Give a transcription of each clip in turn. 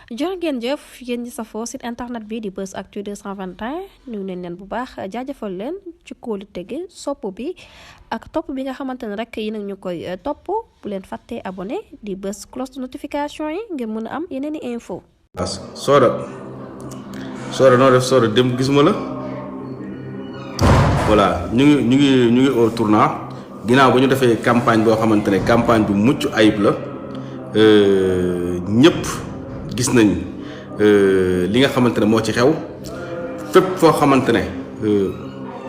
jërë ngeen jëf yéen ñi safoo site internet bi di Buzz Actu 221 nuyu nañ leen bu baax jaajëfal leen ci kóolu tege sopp bi ak topp bi nga xamante ne rek yi nag ñu koy topp bu leen fàttee abonné di bës cloche de notification yi ngir mën a am yeneen i info Soda noo def Soda dem gisuma la voilà ñu ngi au tournant ginnaaw ba ñu defee campagne boo xamante ne campagne bu mucc ayib la ñëpp gis nañ li nga xamante ne moo ci xew fépp foo xamante ne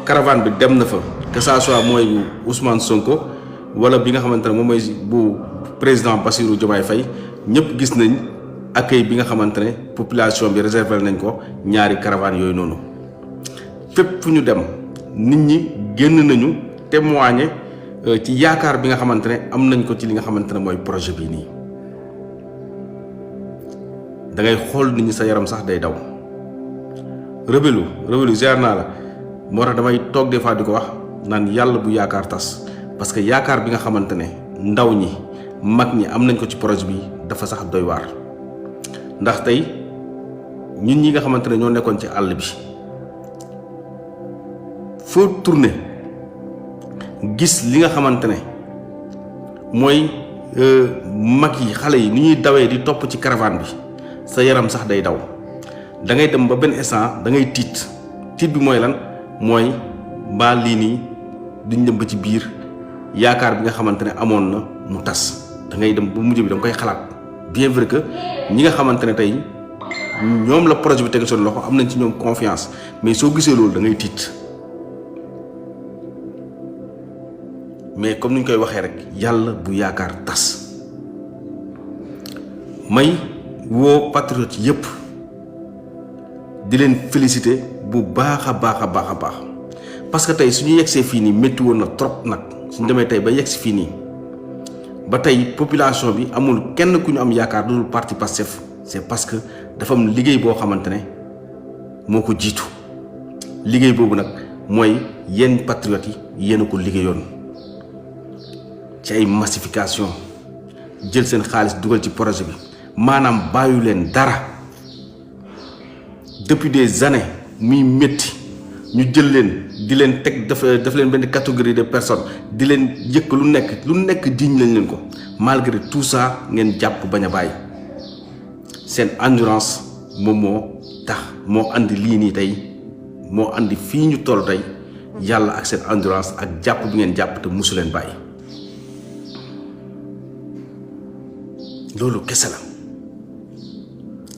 caravane bi dem na fa que ça soit mooy Ousmane Sonko wala bi nga xamante ne moom mooy bu président Bassirou Diomaye Faye ñëpp gis nañ accueil bi nga xamante ne population bi réservé nañ ko ñaari caravane yooyu noonu fépp fu ñu dem nit ñi génn nañu témoigner ci yaakaar bi nga xamante ne am nañ ko ci li nga xamante ne mooy projet bii nii da ngay xool nit ñi sa yaram sax day daw rebelu ziar naa la moo tax damay toog des fois di ko wax naan yàlla bu yaakaar tas parce que yaakaar bi nga xamante ne ndaw ñi mag ñi am nañ ko ci projet bi dafa sax doy waar ndax tey ñun ñi nga xamante ne ñoo nekkoon ci àll bi foo tourné gis li nga xamante ne mooy mag yi xale yi ni ñuy dawee di topp ci caravane bi sa yaram sax day daw da ngay dem ba benn instant da ngay tiit bi mooy lan mooy mbaa lii nii duñ dem ba ci biir yaakaar bi nga xamante ne amoon na mu tas da ngay dem ba mujj bi da nga koy xalaat bien vrai que ñi nga xamante ne tey ñoom la projet bi teg seen loxo am nañ ci ñoom confiance mais soo gisee loolu da ngay tiit mais comme ni ñu koy waxee rek yàlla bu yaakaar tas may woo patriote yépp di leen féliciter bu baax a baax parce que tey suñu yegsee fii nii métti woon na trop nag suñu demee tey ba yegsi fii nii ba tey population bi amul kenn ku ñu am yaakaar lu dul parti Pastef c'est parce que dafa am liggéey boo xamante ne moo ko jiitu liggéey boobu nag mooy yenn patriotes yi yéen a ko liggéeyoon ci ay massification jël seen xaalis dugal ci projet bi maanaam bàyyu leen dara depuis des années muy métti ñu jël leen di leen teg daf leen benn catégorie de personnes di leen yëkk lu nekk diñ lañ leen ko malgré tout ça ngeen jàpp bañ a bàyyi seen endurance moom moo tax moo andi lii nii tey moo andi fii ñu toll tey yàlla ak seen endurance ak jàpp bi ngeen jàpp te musu leen bàyyi loolu kese la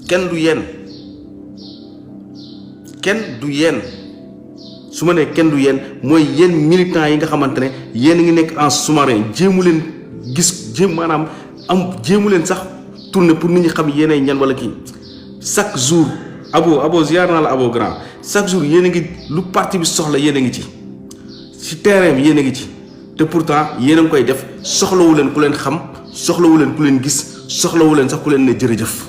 kenn du yéen su ma nee kenn du yéen mooy yéen militants yi nga xamante ne yéen a ngi nekk en sous-marin jéemu leen jéemu leen sax tourner pour nit ñi xam yéenay ñan wala kii chaque jour abo ziar naa la abo grand chaque jour yéen a ngi lu parti bi soxla yéen a ngi ci terrain bi yéen a ngi ci te pourtant yéen a ngi koy def soxlawu leen ku leen xam soxlawu leen ku leen gis soxlawu leen sax ku leen ne jërëjëf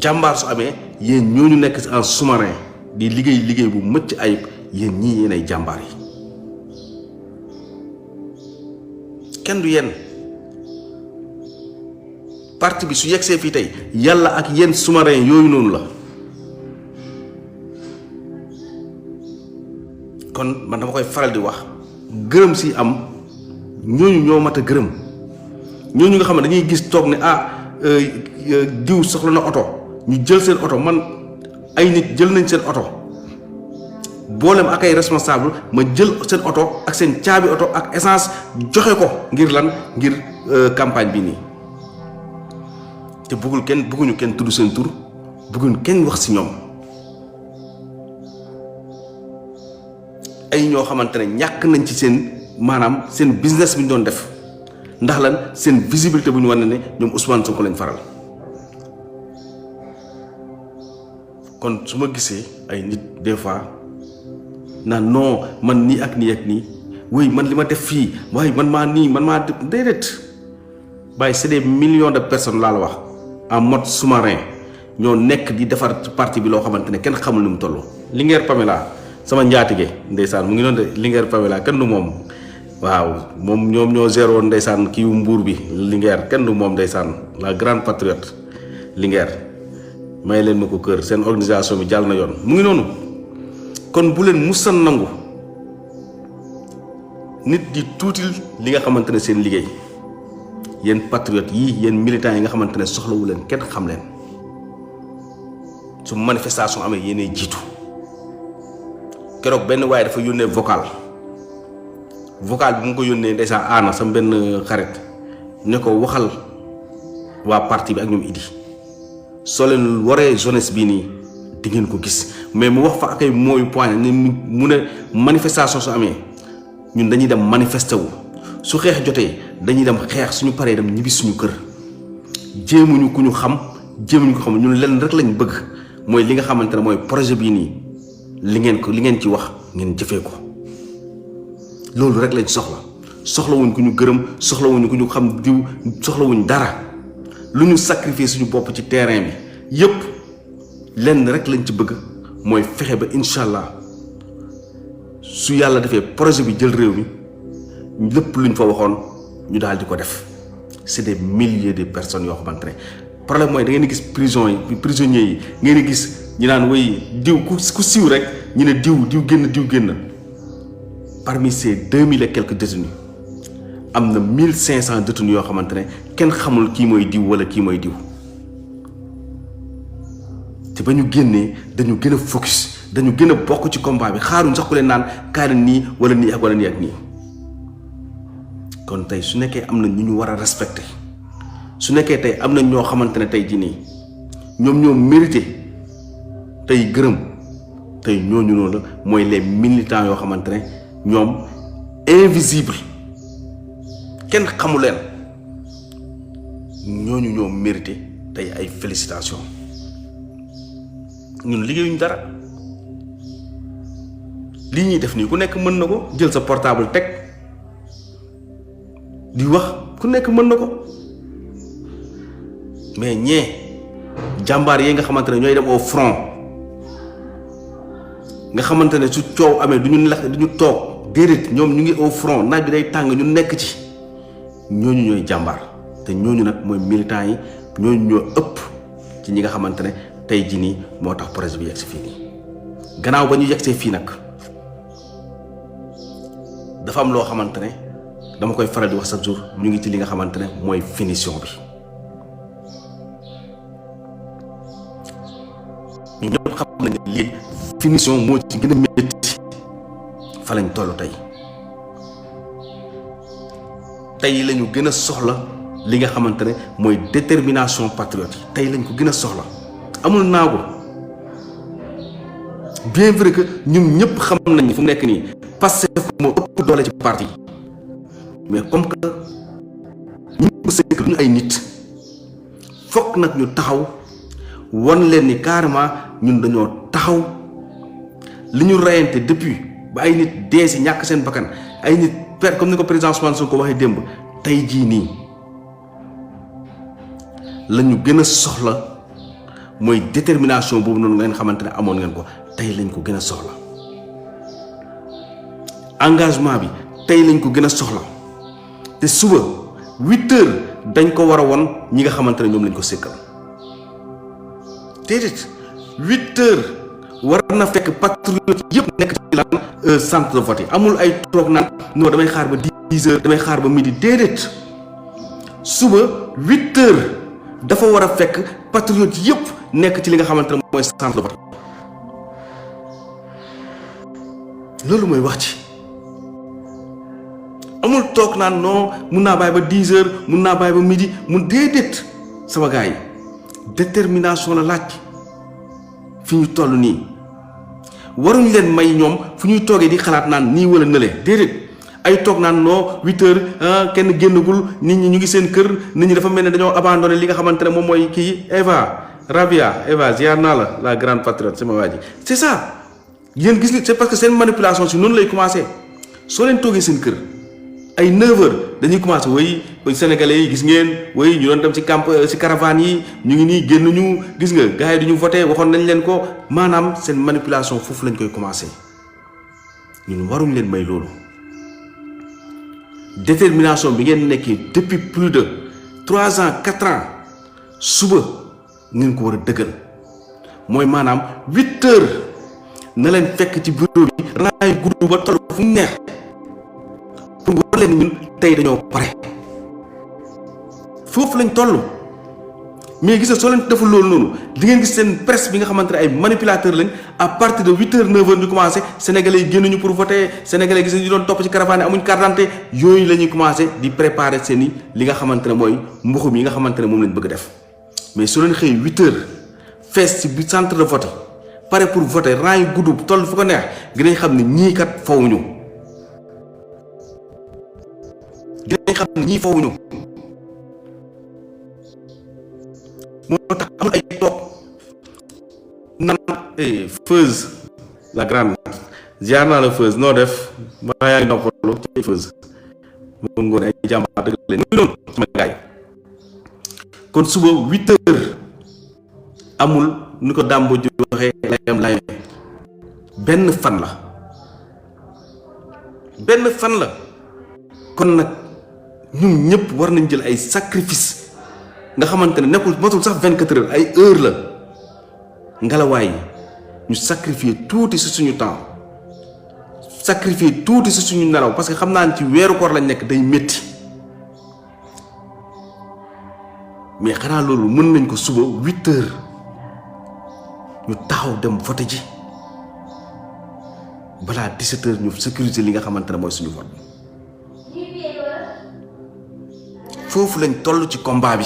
jàmbaar su amee yéen ñooñu nekk en sous-marin di liggéey bu mëcc ayib yéen ñii yéen ay jàmbaar yi kenn du yéen parti bi su yegsee fii tey yàlla ak yéen sous-marin yooyu noonu la kon man dama koy faral di wax gërëm si am ñooñu ñoo mat a gërëm ñooñu nga xam ne dañuy gis toog ne diw soxla na oto ñu jël seen oto man ay nit jël nañ seen oto boolem ak ay responsable ma jël seen oto ak seen caabi oto ak essence joxe ko ngir lan ngir campagne bi nii te bëgguñu kenn tudd seen tur bëgguñu kenn wax ci ñoom ay ñoo xamante ne ñàkk nañ ci seen maanaam seen business bi ñu doon def ndax lan seen visibilité bu ñu wane ne ñoom Ousmane Sonko lañ faral kon su ma gisee ay nit des fois naan non man nii ak nii oui man li ma def fii waaye man maa déedéet bàyyi c'est des millions de personnes laa la wax en mode sous-marin ñoo nekk di defar ci parti bi loo xamante ne kenn xamul ni mu toll. Linguère Pamela sama njaatige ndeysaan mu ngi doon de Linguère Pamela kenn du moom waaw moom ñoom ñoo géré woon ndeysaan kii mbuur bi Linguère kenn du moom ndeysaan la grande patriote Linguère may leen ma ko kër seen organisation bi jàll na yoon mu ngi noonu kon bu leen musan nangu nit di tuutil li nga xamante ne seen liggéey yéen patriote yi yéen militants yi nga xamante ne soxlawu leen kenn xam leen su manifestation amee yéenay jiitu keroog benn waaye dafa yónnee vocal bi mu ko yónnee ndeysaan aana sama benn xarit ne ko waxal waa parti bi ak ñoom Idi soo leen waree jeunesse bii nii di ngeen ko gis mais mu wax fa ak ay mooyu point ne mu ne manifestation su amee ñun dañuy dem manifester wu su xeex jotee dañuy dem xeex suñu paree dem ñibbi suñu kër jéemuñu ku ñu xam jéemuñu ko xam ñun leen rek lañ bëgg mooy li nga xamante ne mooy projet bii nii li ngeen ci wax ngeen jëfee ko loolu rek lañ soxlawuñ ku ñu gërëm soxlawuñ ku ñu xam diw soxlawuñ dara lu ñu sacrifier suñu bopp ci terrain bi yépp lenn rek lañ ci bëgg mooy fexe ba incha allah su yàlla defee projet bi jël réew mi lépp luñ fa waxoon ñu daal di ko def c'est des milliers de personnes yoo xamante ne problème mooy da ngeen di gis prisonniers yi ngeen di gis ñu naan way diw ku siiw rek ñu ne diw génn parmi ces 2000 et quelques détenus am na 1500 détenus yoo xamante ne kenn xamul kii mooy diw wala kii mooy diw te ba ñu génnee dañu gën a focus dañu gën a bokk ci combat bi xaaruñ sax ku leen naan kaay na nii wala nii ak wala nii ak nii kon tey su nekkee am na ñu ñu war a respecter su nekkee tey am na ñoo xamante ne tey jii nii ñoom ñoo mérité tey gërëm tey ñooñu noonu la mooy les militants yoo xamante ne ñoom invisible kenn xamu leen ñooñu ñoo mérité tey ay félicitations ñun liggéeyuñ dara li ñuy def nii ku nekk mën na ko jël sa portable teg di wax ku nekk mën na ko mais ñee jàmbaar yi nga xamante ne ñooy dem au front nga xamante ne su coow amee du ñu toog déedéet ñoom ñu ngi au front naaj bi day tàng ñu nekk ci ñooñu ñooy jàmbaar te ñooñu nag mooy militants yi ñooñu ñoo ëpp ci ñi nga xamante ne tey jii nii moo tax projet bi yegg si fii nii gannaaw ba ñu yeggsee fii nag dafa am loo xamante ne dama koy faral di wax chaque jour ñu ngi ci li nga xamante ne mooy finition bi ñu ñëpp xam nañ ne lii finition moo ci gën a métti fa lañ toll tey lañu gën a soxla li nga xamante ne mooy détermination patriote yi tey lañ ko gën a soxla amul naagu bien vrai que ñun ñëpp xam nañ fu mu nekk nii Pastef moo ëpp doole ci parti mais comme que ñu ko sëkk ñu ay nit fokk nag ñu taxaw won leen ni carrément ñun dañoo taxaw li ñu reyante depuis ba ay nit dee si ñàkk seen bakkan ay nit per comme ni ko président Ousmane Sonko ko waxee démb tey jii nii la ñu gën a soxla mooy détermination boobu noonu ngeen xamante ne amoon ngeen ko tey lañ ko gën a soxla engagement bi tey lañ ko gën a soxla te suba 8 heures dañ ko war a won ñi nga xamante ne ñoom lañ ko sékkal déedéet 8 heures war na fekk patriote yëpp nekk ci lan centre de vote yi amul ay toog naan non damay xaar ba 10 heures damay xaar ba midi déedéet suba 8 heures dafa war a fekk patriote yëpp nekk ci li nga xamante ne mooy centre de vote loolu mooy wax ci amul toog naan non mun naa bàyyi ba 10 heures mun naa bàyyi ba midi mun déedéet sama gars yi détermination la laaj fi ñu toll nii waruñ leen may ñoom fu ñuy toogee di xalaat naan nii wala nële déedéet ay toog naan non 8 heures kenn génnagul nit ñi ñu ngi seen kër nit ñi dafa mel ne dañoo abandonné li nga xamante ne moom mooy kii Eva ziar naa la grande patriote sama waa ji c'est ça yéen gis ni c'est parce que seen manipulation si noonu lay commencé soo leen toogee seen kër ay 9 heures dañuy commencé way sénégalais yi gis ngeen way ñu doon dem ci camp ci caravane yi ñu ngi nii génn ñu gis nga gars yi duñu voté waxoon nañ leen ko maanaam seen manipulation foofu lañ koy commencé ñun waruñ leen may loolu détermination bi ngeen nekkee depuis plus de 3 ans 4 ans suba ngeen ko war a dëggal mooy maanaam 8 heures na leen fekk ci bureau bi raay gudd ba toll fu mu neex pour war leen ñun tey dañoo pare foofu lañ toll. mais gis nga soo leen deful loolu noonu di ngeen gis seen presse bi nga xamante ne ay manipulateurs lañ à partir de 8 heures 9 heures ñu commencé sénégalais yi génnuñu pour voter sénégalais gis ñu doon topp ci caravane amuñ carte d'identité yooyu la ñuy commencé di préparer seen i li nga xamante ne mooy mbuxum yi nga xamante ne moom lañ bëgg def mais soo leen xëy 8 heures fees ci bi centre de vote pare pour voter rang yi gudd toll fu ko neex dinañ xam ne ñii kat fawuñu dinañ xam ne ñii fawuñu. moo tax amul ay toog nan Feuz la grande ziar naa la Feuz noo def maa yaa ngi noppalu ci Feuz moom ngoon ay jàmbaar dëgg leen muy noonu sama gaay kon suba 8 heures amul ni ko dàmbo ji waxee layam benn fan la kon nag ñun ñëpp war nañ jël ay sacrifice nga xamante ne nekkul matul sax 24 heures ay heure la ngelawaay ñu sacrifier tuuti si suñu temps sacrifier tuuti si suñu nelaw parce que xam naa ne ci weeru koor lañ nekk day métti mais xanaa loolu mën nañ ko suba 8 heures ñu taxaw dem vote ji balaa 17 heures ñu sécuriser li nga xamante ne mooy suñu vote foofu lañ toll ci combat bi.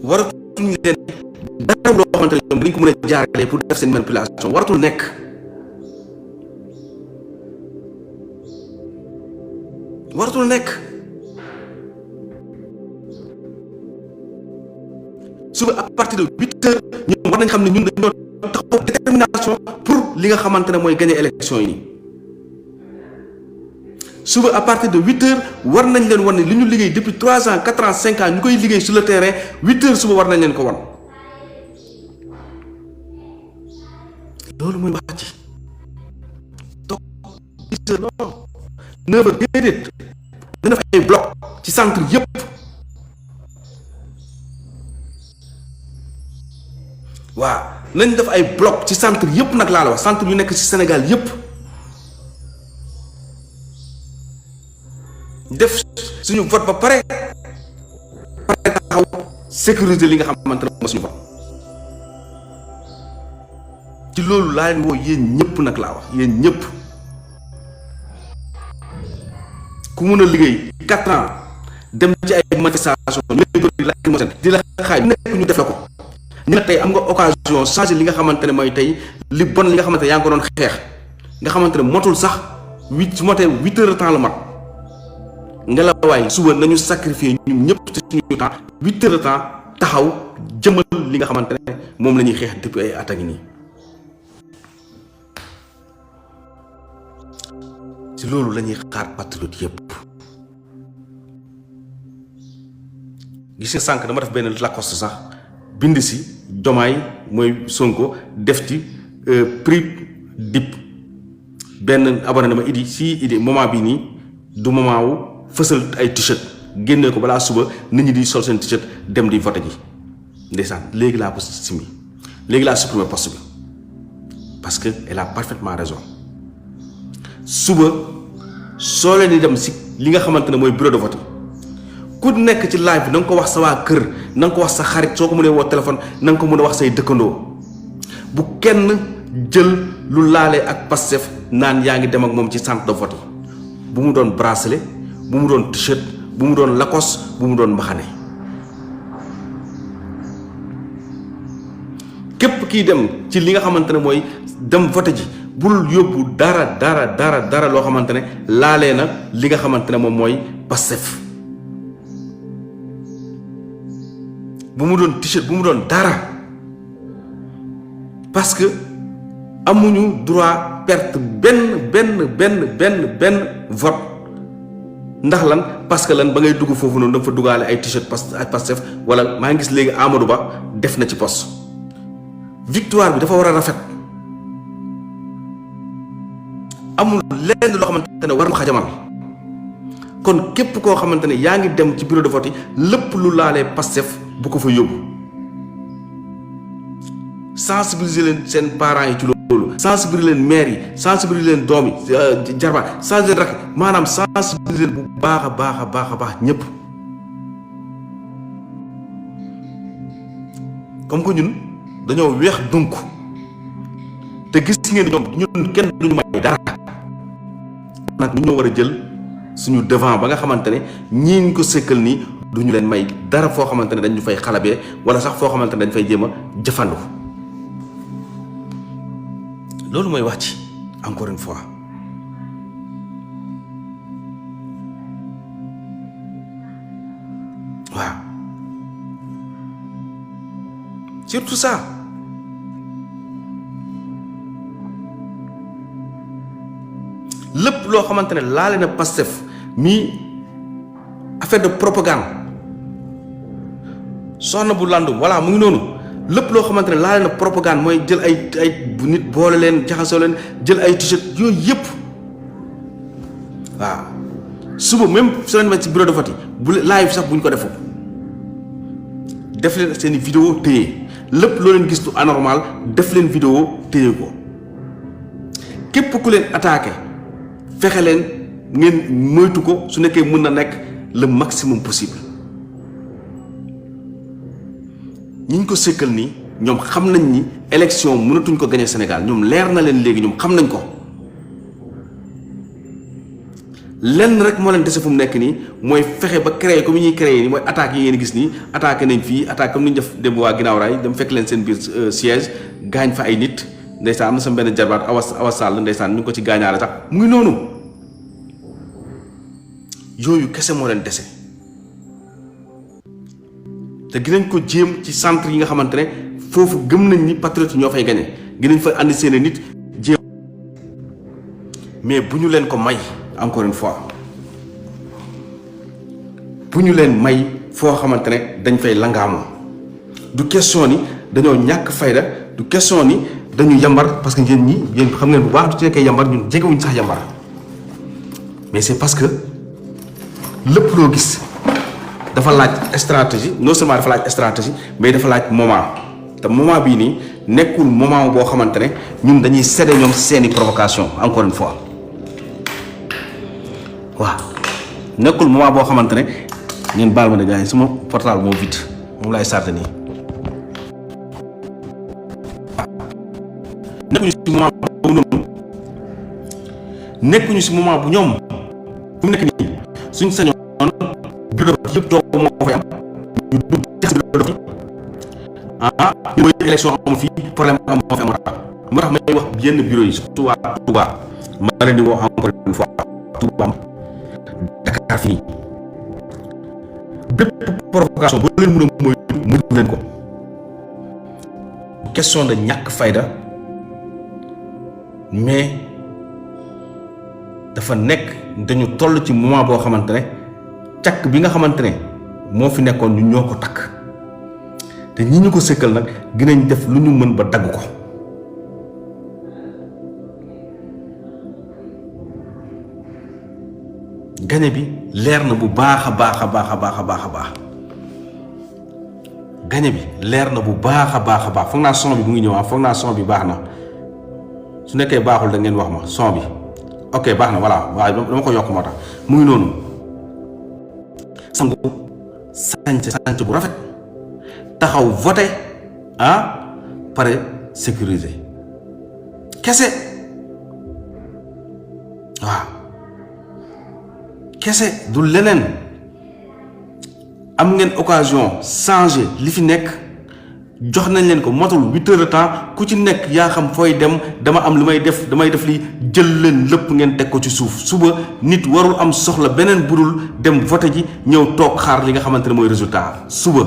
waratuñ leen dara loo xamante ne ñoom dañ ko mën a jaarale pour def seen manipulation waratul nekk suba à partir de 8 heures ñoom war nañ xam ne ñun dañoo taxaw détermination pour li nga xamante ne mooy gagner élection yi suba à partir de 8 heures war nañ leen wan ne li ñu liggéey depuis 3 ans 4 ans 5 ans ñu koy liggéey sur le terrain 8 heures suba war nañ leen ko wan loolu mooy wax ci toog 10 heures non 9 heures déedéet dana def ay bloc ci centre yëpp waaw nañ def ay bloc ci centre yëpp nag laa la wax centre yu nekk ci Sénégal yëpp def suñu vote ba pare taxaw sécuriser li nga xamante ne mooy suñu vote ci loolu laa leen woo yéen ñëpp nag laa wax yéen ñëpp ku mën a liggéey 4 ans dem ci ay manifestation di la xaaj nekk ñu def la ko ñu ne tey am nga occasion changer li nga xamante ne mooy tey li bon li nga xamante ne yaa ngi ko doon xeex nga xamante ne motul sax 8 su motee 8 heures de temps la mat ngelawaay suba nañu sacrifier ñun ñëpp ci suñu temps 8 heures de temps taxaw jëmal li nga xamante ne moom la ñuy xeex depuis ay at a ngi nii ci loolu la ñuy xaar patriote yëpp gis nga sànq dama def benn lacoste sax bind si Jomaay mooy Sonko def ci prix dip benn abonné na ma idi si idi moment bi nii du moment wu fësal ay t-shirt génnee ko balaa suba nit ñi di sol seen t-shirt dem di vote ji ndeysaan léegi laa ko simi léegi laa supprimer poste bi parce que elle a parfaitement raison suba soo leen di dem si li nga xamante ne mooy bureau de vote ku nekk ci live bi na nga ko wax sa waa kër na nga ko wax sa xarit soo ko mënee woo téléphone na nga ko mën a wax say dëkkandoo bu kenn jël lu laalee ak Pastef naan yaa ngi dem ak moom ci centre de vote yi bu mu doon bracelet bu mu doon t-shirt bu mu doon lacoste bu mu doon mbaxane képp kiy dem ci li nga xamante ne mooy dem vote ji bul yóbbu dara loo xamante ne laalee na li nga xamante ne moom mooy Pastef bu mu doon t-shirt bu mu doon dara parce que amuñu droit perte benn vote ndax lan parce que lan ba ngay dugg foofu noonu dafa duggaale ay t-shirt Pastef wala maa ngi gis léegi Amadou Ba def na ci poste victoire bi dafa war a rafet amul lenn loo xamante ne war na xajamal kon képp koo xamante ne yaa ngi dem ci bureau de vote yi lépp lu laalee Pastef bu ko fa yóbbu sensibiliser leen seen parents yi ci loolu sensibiliser leen maire yi sensibiliser leen doom yi jarbaat sensibiliser leen rakk maanaam sensibiliser leen bu baax a baax a baax a baax ñëpp comme que ñun dañoo weex dunk te gis ngeen ñun kenn duñu may dara nag ñu ñoo war a jël suñu devant ba nga xamante ne ñii ñu ko sëkkal nii duñu leen may dara foo xamante ne dañu fay xalabee wala sax foo xamante ne dañ fay jéem a jëfandu loolu mooy wax ci encore une fois waaw surtout ça lépp loo xamante ne laale na Pastef mi affaire de propagande soxna bu landum voilà mu ngi noonu lépp loo xamante ne laale na propagande mooy jël ay nit boole leen jaxasoo leen jël ay t-shirt yooyu yëpp waaw suba même su leen ma ci bureau de vote yi bu live sax bu ñu ko defu def leen seeni vidéo téye lépp loo leen gis lu anormal def leen vidéo téye ko képp ku leen attaqué fexe leen ngeen moytu ko su nekkee mën na nekk le maximum possible ñi ñu ko sëkkal nii ñoom xam nañ ni élection mënatuñ ko gagner Sénégal ñoom leer na leen léegi ñoom xam nañ ko lenn rek moo leen dese fu mu nekk nii mooy fexe ba créer comme ñuy créer nii mooy attaques yi ngeen gis nii attaqué nañ fii attaque comme ni ñu def démb waa ginnaaw raay dem fekk leen seen biir siège gaañ fa ay nit ndeysaan am na sama benn jarbaat Awa Sall ndeysaan ñu ngi ko ci gaañaale sax mu ngi noonu yooyu kese moo leen dese te ginañ ko jéem ci centre yi nga xamante ne foofu gëm nañ ni patriote ñoo fay gañe ginañ fa andi seen nit jéem mais bu ñu leen ko may encore une fois bu ñu leen may foo xamante ne dañ fay langaamoo du question ni dañoo ñàkk fayda du question ni dañu yambar parce que yéen xam ngeen bu baax du ci nekkee yambar ñun jegewuñ sax yambar mais c'est parce que lépp loo gis dafa laaj stratégie non seulement dafa laaj stratégie mais dafa laaj moment te moment bii nii nekkul moment boo xamante ne ñun dañuy céder ñoom seeni provocation encore une fois waaw nekkul moment boo xamante ne ngeen baal ma ne gars yi suma portable moo vide moom laay sarté nii nekkuñu si moment boobu noonu nekkuñu si moment bu ñoom fu mu nekk nii suñ sañoon bureau de vote yëpp toog moo fay am ñu dugg ci bureau de vote ñu mooy élection amul fii problème am moo fi am moo tax may wax yenn bureau yi surtout waa Touba ma leen di woo encore une fois Touba Dakar fii bépp provocation boo leen mën a moytu leen ko question de ñàkk fayda mais dafa nekk dañu toll ci moment boo xamante ne càkk bi nga xamante ne moo fi nekkoon ñu ñoo ko takk te ñi ñu ko sëkkal nag dinañ def lu ñu mën ba dagg ko gañe bi leer na bu baax a baax a baax a baax a baax a baax gañe bi leer na bu baax a baax a baax foog naa son bi mu ngi ñëw foog naa son bi baax na su nekkee baaxul da ngeen wax ma son bi ok baax na voilà waaye dama ko yokk moo tax mu ngi noonu sangu sànc bu rafet taxaw voté pare sécuriser kese waaw kese du leneen am ngeen occasion changer li fi nekk jox nañ leen ko matul 8 heures de temps ku ci nekk yaa xam fooy dem dama am lu may def damay def li jël leen lépp ngeen teg ko ci suuf suba nit warul am soxla beneen budul dem voté ji ñëw toog xaar li nga xamante ne mooy résultat suba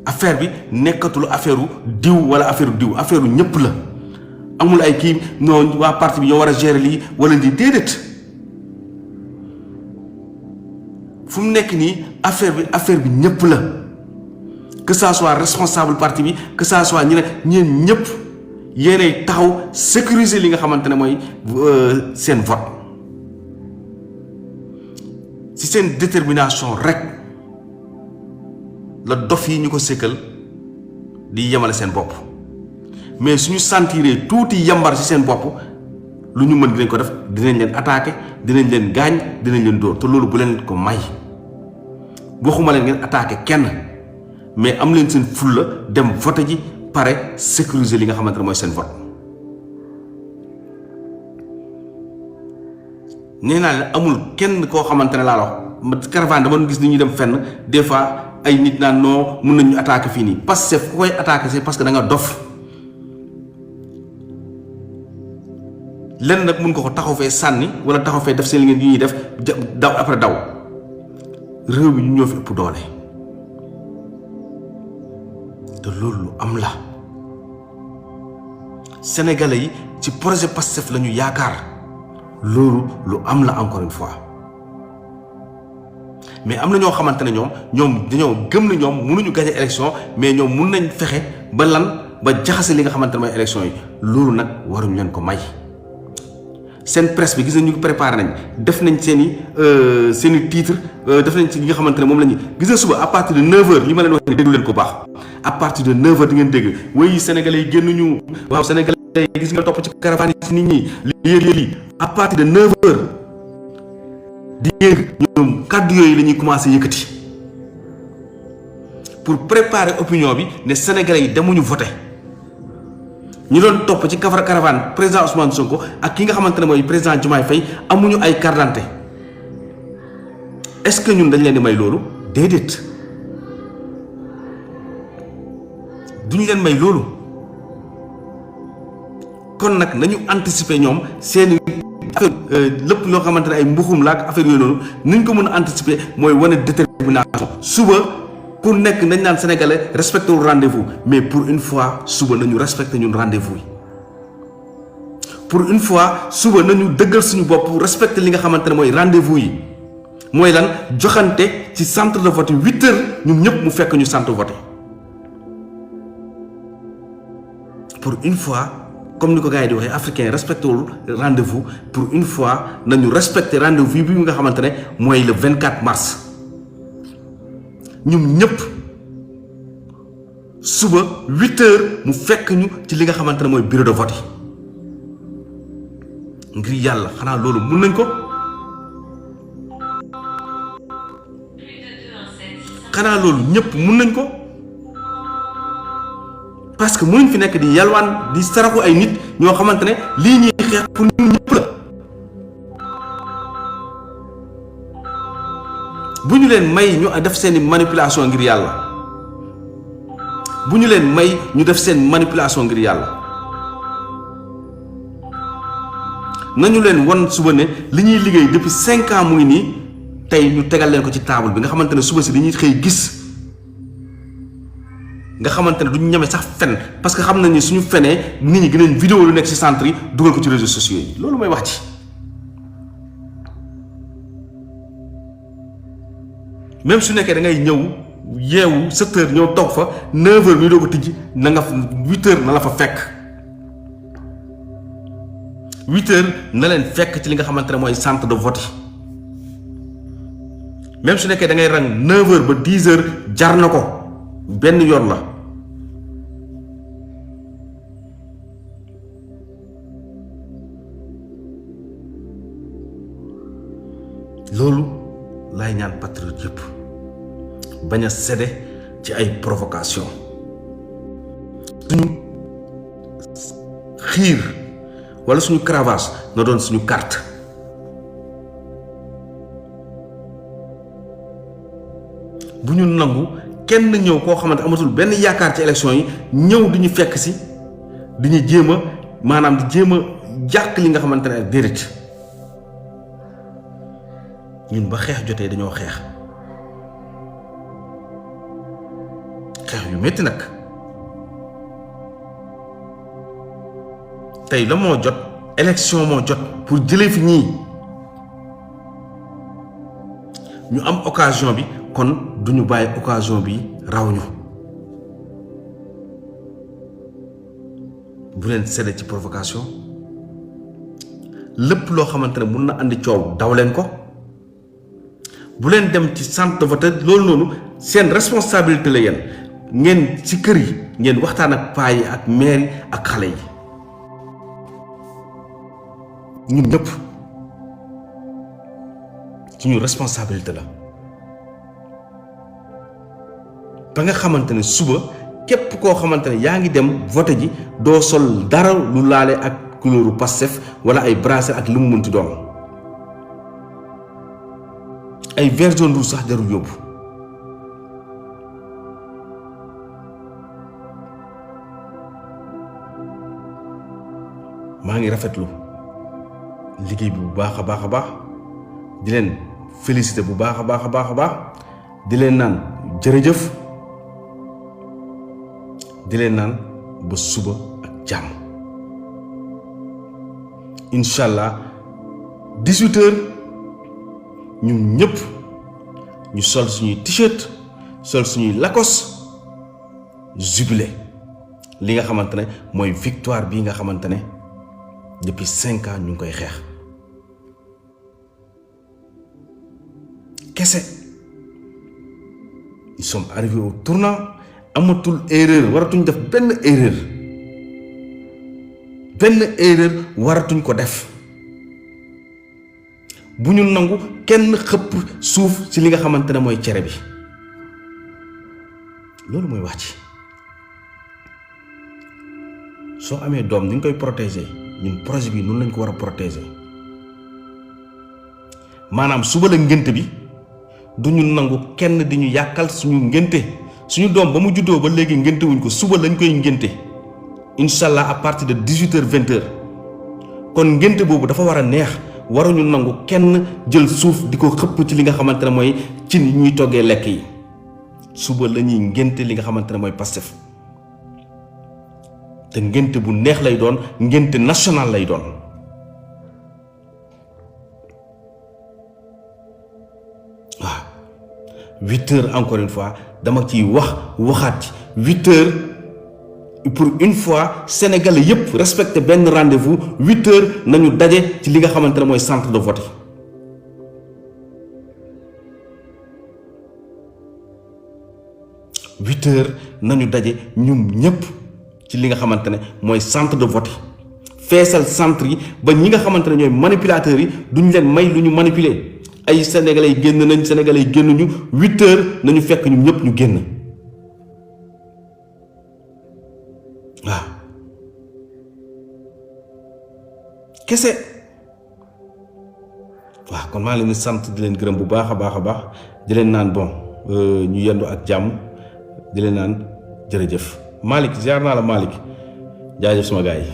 affaire bi nekkatul affaire u diw wala affaire u diw affaire u ñëpp la amul ay kii non waa parti bi ñoo war a gérer lii wala lii déedéet fu mu nekk nii affaire bi ñëpp la que ça soit responsable parti bi que ça soit ñeen ñëpp yéenay taxaw sécuriser li nga xamante ne mooy seen vote si seen détermination rek la dof yi ñu ko sékkal di yemale seen bopp mais suñu sentiree tuuti yambar ci seen bopp lu ñu mën dinañ ko def dinañ leen attaquer dinañ leen gaañ dinañ leen dóor te loolu bu leen ko may waxuma leen ngeen attaquer kenn mais am leen seen fulla dem vote ji pare sécuriser li nga xamante ne mooy seen vote nee naa leen amul kenn koo xamante ne laa wax caravane dama gis ni ñuy dem fenn des fois ay nit naan non mun nañu attaquer fii nii parce que ku koy attaquer c'est parce que da nga dof lenn nag mun ko ko taxaw fee sànni wala taxaw fee def seen li ngeen yu ñuy def daw après daw réew mi ñu ñoo fi ëpp doole te loolu lu am la sénégalais yi ci projet Pastef la ñu yaakaar loolu lu am la encore une fois mais am na ñoo xamante ne ñoom dañoo gëm na ñoom mënuñu gagner élection mais ñoom mun nañ fexe ba ba jaxase li nga xamante ne mooy élection yi loolu nag waruñu leen ko may seen presse bi gis nañ ñu préparé nañ def nañ seen i titre def nañ ci li nga xamante ne moom la ñuy gis na suba à partir de 9h li ma leen wax ne déglu leen ko baax à partir de 9h di ngeen dégg way sénégalais yi génnuñu waaw sénégalais yi gis nga topp ci caravane yi nit ñi lii à partir de 9h di ngeen ñoom kàddu yooyu la ñuy commencé yëkkati pour préparer opinion bi ne sénégalais yi demuñu voter ñu doon topp ci caravane président Ousmane Sonko ak ki nga xamante ne mooy président Diomaye Faye amuñu ay carte d'identité est-ce que ñun dañ leen di may loolu déedéet duñu leen may loolu kon nag nañu anticiper ñoom seeni affaire lépp loo xamante ne ay mbuxum la ak affaire yooyu noonu nuñ ko mën a anticiper mooy wane détermination suba ku nekk nañ naan sénégalais respecté wul rendez-vous mais pour une fois suba nañu respecté ñun rendez-vous yi pour une fois suba nañu dëggal suñu bopp respecté li nga xamante ne mooy rendez-vous yi mooy lan joxante ci centre de vote 8h ñun ñëpp mu fekk ñu centre vote pour une fois comme ni ko gars yi di waxee africain respecté wul rendez-vous pour une fois nañu respecté rendez-vous bi nga xamante ne mooy le 24 mars ñun ñëpp suba 8h mu fekk ñu ci li nga xamante ne mooy bureau de vote yi ngir yàlla xanaa loolu mun nañ ko xanaa loolu ñëpp mun nañ ko parce que mënuñ fi nekk di yalwaan di saraxu ay nit ñoo xamante ne lii ñuy xeex pour ñun ñëpp la bu ñu leen may ñu def seeni manipulation ngir yàlla bu ñu leen may ñu def seen manipulation ngir yàlla nañu leen wan suba ne li ñuy liggéey depuis 5 ans mu ngi nii tey ñu tegal leen ko ci table bi nga xamante ne suba si dañuy xëy gis nga xamante ne duñu ñeme sax fen parce que xam nañ ni suñu fenee nit ñi gëneen vidéo lu nekk ci centre yi dugal ko ci réseaux sociaux yi loolu mooy wax ci même su nekkee da ngay ñëw yeewu 7h ñëw toog fa 9h ñu doo ko tijji na nga 8h na la fa fekk 8h na leen fekk ci li nga xamante ne mooy centre de vote yi même su nekkee da ngay rang 9h ba 10h jar na ko benn yoon la loolu laay ñaan patriote yëpp bañ a cédé ci ay provocation suñu xiir wala suñu cravache na doon suñu carte bu ñu nangu kenn ñëw koo xamante amatul benn yaakaar ci élection yi ñëw di ñu fekk si di ñu jéem a maanaam di jéem a jàq li nga xamante ne ak déedéet ñun ba xeex jotee dañoo xeex yu metti nag tey la moo jot élection moo jot pour jëlee fi ñii ñu am occasion bi kon duñu bàyyi occasion bi raw ñu bu leen cédé ci provocation lépp loo xamante ne mun na andi coow daw leen ko bu leen dem ci centre de vote loolu noonu seen responsabilité la yéen ngeen ci kër yi ngeen waxtaan ak paa yi ak maire yi ak xale yi ñun ñëpp suñu responsabilité la ba nga xamante ne suba képp koo xamante ne yaa ngi dem vote ji doo sol dara lu laale ak couleuru Pastef wala ay bracelet ak lu mu mënti doon ay vert jaune rouge sax jarul yóbbu maa ngi rafetlu liggéey bi bu baax a baax a baax di leen félicité bu baax a baax a baax a baax di leen naan jërëjëf di leen naan ba suba ak jàmm incha allah 18h ñun ñëpp ñu sol suñuy t-shirt sol suñuy Lacoste jubilé li nga xamante ne mooy victoire bii nga xamante ne depuis 5 ans ñu ngi koy xeex kese ils sont arrivés au tournant amatul erreur waratuñ def benn erreur waratuñ ko def bu ñu nangu kenn xëpp suuf ci li nga xamante ne mooy cere bi loolu mooy wax ci soo amee doom ni ñu koy protéger ñun projet bi noonu lañ ko war a protéger maanaam suba la ngénte bi du ñu nangu kenn di ñu yàqal suñu ngénte suñu doom ba mu juddoo ba léegi ngénte wuñ ko suba lañ koy ngénte incha allah à partir de 18h 20h kon ngénte boobu dafa war a neex waruñu nangu kenn jël suuf di ko xëpp ci li nga xamante ne mooy cin yi ñuy toggee lekk yi suba la ñuy ngénte li nga xamante ne mooy Pastef te ngénte bu neex lay doon ngénte national lay doon waaw 8h encore une fois dama ciy waxaat ci 8h pour une fois sénégalais yépp respecté benn rendez-vous 8h nañu daje ci li nga xamante ne mooy centre de vote 8h nañu daje ñun ñëpp ci li nga xamante ne mooy centre de vote feesal centre yi ba ñi nga xamante ne ñooy manipulateurs yi duñ leen may lu ñu manipuler ay sénégalais yi génn nañ sénégalais yi génnuñu 8h nañu fekk ñun ñëpp ñu génn waaw kese waaw kon maa leen di sant di leen gërëm bu baax a baax a baax di leen naan bon ñu yendu ak jàmm di leen naan jërëjëf Malick ziar naa la Malick jaajëf sama gars yi